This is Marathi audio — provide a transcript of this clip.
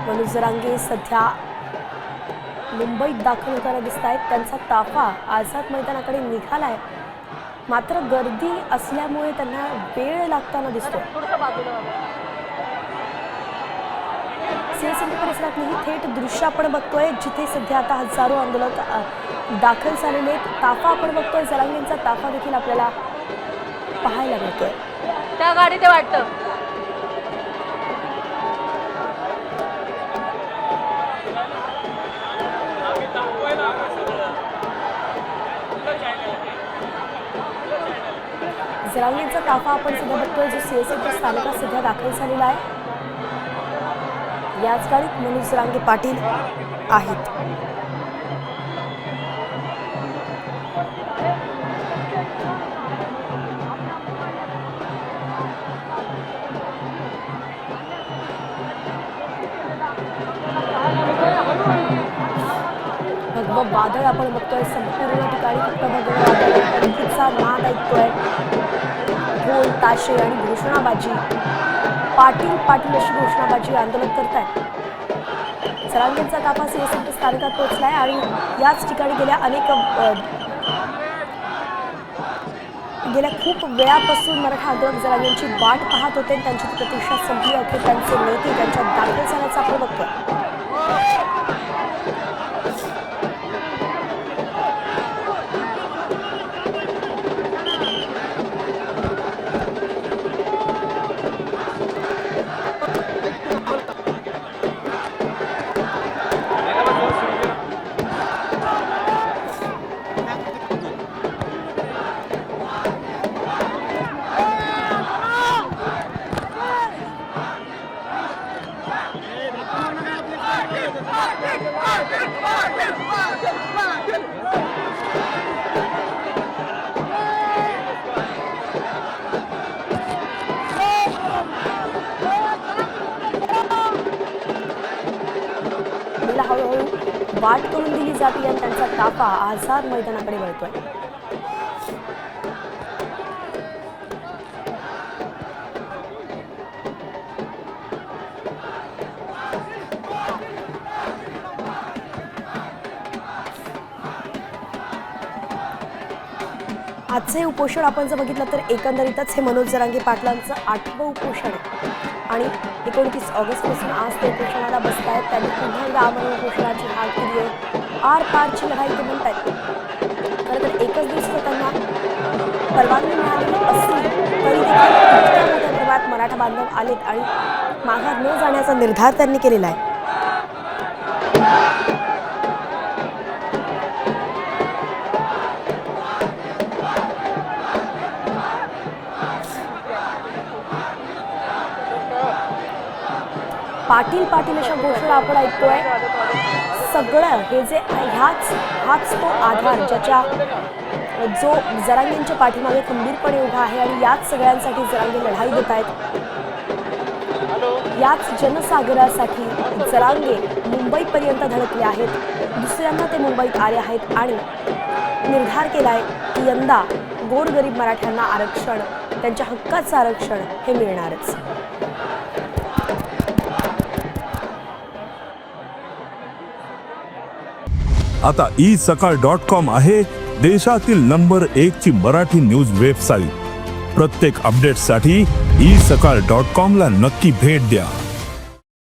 मनोज जरांगे सध्या मुंबईत दाखल होताना दिसत आहेत। त्यांचा ताफा आझाद मैदानाकडे निघालाय, मात्र गर्दी असल्यामुळे त्यांना वेळ लागताना दिसतो। सीएसएमटी परिसरातली ही थेट दृश्य आपण बघतोय, जिथे सध्या आता हजारो आंदोलक दाखल झालेले आहेत। ताफा आपण बघतोय, जरांगेंचा ताफा देखील आपल्याला पाहायला मिळतोय। त्या गाडी ते वाटतं जरांगेंचा ताफा आपण सध्या बघतोय, जो सीएसएमटी स्थानकात सध्या दाखल झालेला आहे। याच गाडीत मनोज जरांगे पाटील आहेत। भगवं वादळ आपण बघतोय, संपूर्ण ठिकाणी फक्त भगवं वादळाचा नाद ऐकतोय। ढोल ताशे आणि घोषणाबाजी, पाटील पाटील अशी घोषणाबाजी आंदोलन करतायत। जरांगेंचा ताफा सीएसएमटी स्थानकात पोहोचलाय आणि याच ठिकाणी गेल्या खूप वेळापासून मराठा आंदोलक जरांगेंची वाट पाहत होते। त्यांची प्रतीक्षा संपली, अखेर त्यांचे नेते त्यांच्यात दाखल झाल्याचं आपण बघतोय। हळूहळू वाट करून दिली जाते आणि त्यांचा ताफा आझाद मैदानाकडे वळतोय। आजचे उपोषण आपण जर बघितलं तर एकंदरीतच हे मनोज जरांगे पाटलांचं 8वं उपोषण आहे आणि 29 ऑगस्टपासून आज ते उपोषणाला बसत आहेत। त्यांनी पुन्हा एकदा आमरण उपोषणाची हाक दिली आहे। आर पारची लढाई ते म्हणतात। खरं तर एकच दिवस त्यांना परवानगी मिळालेली असली तरी इतक्या मोठ्या प्रमाणात मराठा बांधव आलेत आणि माघार न जाण्याचा निर्धार त्यांनी केलेला आहे। पाटील पाटील अशा घोषणा आपण ऐकतोय। सगळं हे जे हाच तो आधार जो जरांगेंच्या पाठीमागे खंबीरपणे उभा आहे आणि याच सगळ्यांसाठी जरांगे लढाई देत आहेत। याच जनसागरासाठी जरांगे मुंबईपर्यंत धडकले आहेत। दुसऱ्यांदा ते मुंबईत आले आहेत आणि निर्धार केलाय की यंदा गोरगरीब मराठ्यांना आरक्षण, त्यांच्या हक्काचं आरक्षण हे मिळणारच। आता isakal.com आहे देशातील नंबर 1 ची मराठी न्यूज वेबसाईट। प्रत्येक अपडेटसाठी isakal.com ला नक्की भेट द्या।